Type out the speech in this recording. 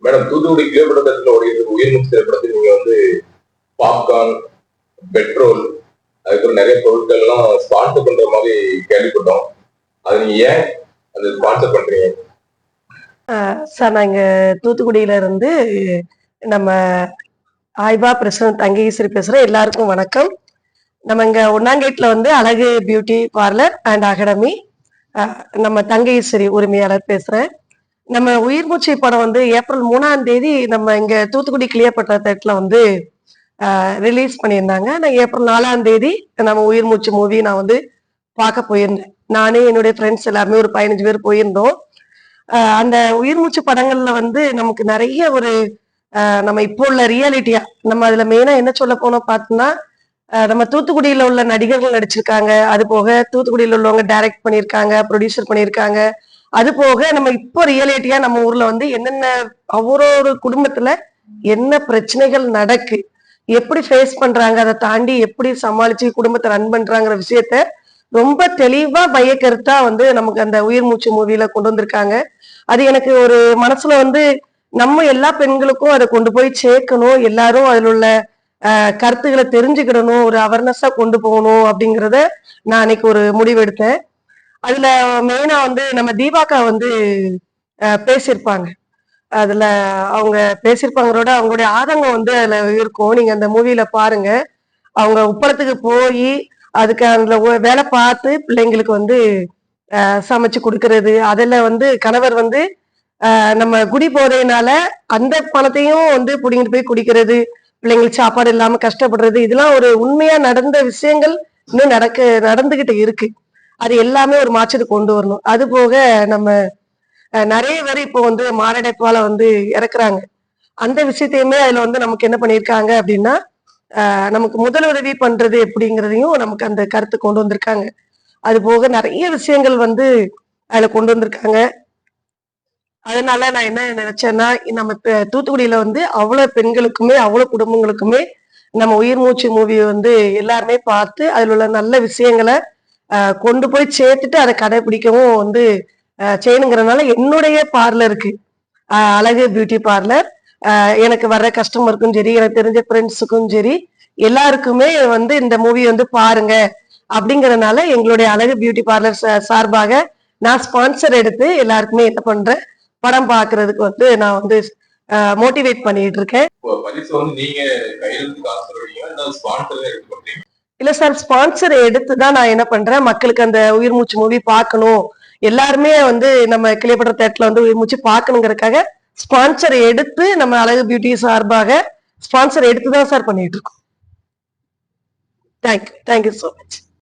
Madam Thoothukudi kilometre ஓடிட்டு உயிர்மூச்சு திரைப்படத்தில் நீங்க வந்து பாப்கார்ன், பெட்ரோல், அதுக்கப்புறம் நிறைய பொருட்கள் எல்லாம் ஸ்பான்சர் பண்ற மாதிரி கேள்விப்பட்டோம். அது நீங்க ஏன் அது ஸ்பான்சர் பண்றீங்க? சார் நான் இங்க தூத்துக்குடியில இருந்து நம்ம ஆய்வா பிரசிடன்ட் தங்கேஸ்வரி பேசுறேன். எல்லாருக்கும் வணக்கம். நம்ம இங்க ஒன்னாங்கேட்ல வந்து அழகு பியூட்டி பார்லர் அண்ட் அகாடமி, நம்ம தங்கேஸ்வரி உரிமையாளர் பேசுறேன். நம்ம உயிர்மூச்சு படம் வந்து ஏப்ரல் 3ஆம் தேதி நம்ம இங்க தூத்துக்குடி கிளியப்பட்ட தேட்டர்ல வந்து ரிலீஸ் பண்ணியிருந்தாங்க. நான் ஏப்ரல் 4ஆம் தேதி நம்ம உயிர்மூச்சு மூவி நான் வந்து பார்க்க போயிருந்தேன். நானே என்னுடைய ஃப்ரெண்ட்ஸ் எல்லாருமே ஒரு 15 பேர் போயிருந்தோம். அந்த உயிர்மூச்சு படங்கள்ல வந்து நமக்கு நிறைய ஒரு நம்ம இப்போ உள்ள ரியாலிட்டியா நம்ம அதுல மெயினா என்ன சொல்ல போனோம் பார்த்தோம்னா, நம்ம தூத்துக்குடியில உள்ள நடிகர்கள் நடிச்சிருக்காங்க. அது போக தூத்துக்குடியில உள்ளவங்க டைரக்ட் பண்ணியிருக்காங்க, ப்ரொடியூசர் பண்ணியிருக்காங்க. அது போக நம்ம இப்போ ரியாலிட்டியா நம்ம ஊர்ல வந்து என்னென்ன ஒவ்வொரு குடும்பத்துல என்ன பிரச்சனைகள் நடக்கு, எப்படி ஃபேஸ் பண்றாங்க, அதை தாண்டி எப்படி சமாளிச்சு குடும்பத்தை ரன் பண்றாங்கிற விஷயத்த ரொம்ப தெளிவா மையக்கருத்தா வந்து நமக்கு அந்த உயிர் மூச்சு மூவில கொண்டு வந்திருக்காங்க. அது எனக்கு ஒரு மனசுல வந்து நம்ம எல்லா பெண்களுக்கும் அதை கொண்டு போய் சேர்க்கணும், எல்லாரும் அதுல உள்ள கருத்துக்களை தெரிஞ்சுக்கிடணும், ஒரு அவேர்னஸா கொண்டு போகணும் அப்படிங்கிறத நான் அன்னைக்கு ஒரு முடிவெடுத்தேன். அதுல மெயினா வந்து நம்ம தீபாக்கா வந்து பேசியிருப்பாங்க. அதுல அவங்க பேசியிருப்பாங்களோட அவங்களுடைய ஆதங்கம் வந்து அதுல இருக்கும். நீங்க அந்த மூவில பாருங்க. அவங்க உப்பளத்துக்கு போய் அதுக்கு அதுல வேலை பார்த்து பிள்ளைங்களுக்கு வந்து சமைச்சு கொடுக்கறது, அதுல வந்து கணவர் வந்து நம்ம குடி போதையினால அந்த பணத்தையும் வந்து புடிங்கிட்டு போய் குடிக்கிறது, பிள்ளைங்களுக்கு சாப்பாடு இல்லாம கஷ்டப்படுறது, இதெல்லாம் ஒரு உண்மையா நடந்த விஷயங்கள் இன்னும் நடந்துகிட்டு இருக்கு. அது எல்லாமே ஒரு மாற்றத்தை கொண்டு வரணும். அது போக நம்ம நிறைய பேர் இப்போ வந்து மாரடைப்பால வந்து இறக்குறாங்க. அந்த விஷயத்தையுமே அதுல வந்து நமக்கு என்ன பண்ணியிருக்காங்க அப்படின்னா, நமக்கு முதலுதவி பண்றது எப்படிங்கிறதையும் நமக்கு அந்த கருத்து கொண்டு வந்திருக்காங்க. அது போக நிறைய விஷயங்கள் வந்து அதுல கொண்டு வந்திருக்காங்க. அதனால நான் என்ன நினைச்சேன்னா, நம்ம தூத்துக்குடியில வந்து அவ்வளவு பெண்களுக்குமே அவ்வளவு குடும்பங்களுக்குமே நம்ம உயிர் மூச்சு மூவியை வந்து எல்லாருமே பார்த்து அதுல உள்ள நல்ல விஷயங்களை கொண்டு போய் சேர்த்துட்டு அதை கடைபிடிக்கவும் வந்து செய்யணுங்கிறதுனால என்னுடைய பார்லருக்கு, அழகு பியூட்டி பார்லர், எனக்கு வர்ற கஸ்டமருக்கும் சரி, எனக்கு தெரிஞ்ச ஃப்ரெண்ட்ஸுக்கும் சரி, எல்லாருக்குமே வந்து இந்த மூவி வந்து பாருங்க அப்படிங்கறதுனால எங்களுடைய அழகு பியூட்டி பார்லர் சார்பாக நான் ஸ்பான்சர் எடுத்து எல்லாருக்குமே என்ன பண்றேன், படம் பாக்குறதுக்கு வந்து நான் வந்து மோட்டிவேட் பண்ணிட்டு இருக்கேன். இல்ல சார், ஸ்பான்சர் எடுத்துதான் நான் என்ன பண்றேன், மக்களுக்கு அந்த உயிர் மூச்சு மூவி பார்க்கணும், எல்லாருமே வந்து நம்ம கிளியப்பட்ட தேட்டர்ல வந்து உயிர் மூச்சு பார்க்கணுங்கிறதுக்காக ஸ்பான்சர் எடுத்து நம்ம அழகு பியூட்டி சார்பாக ஸ்பான்சர் எடுத்துதான் சார் பண்ணிட்டு இருக்கோம். Thank you so much.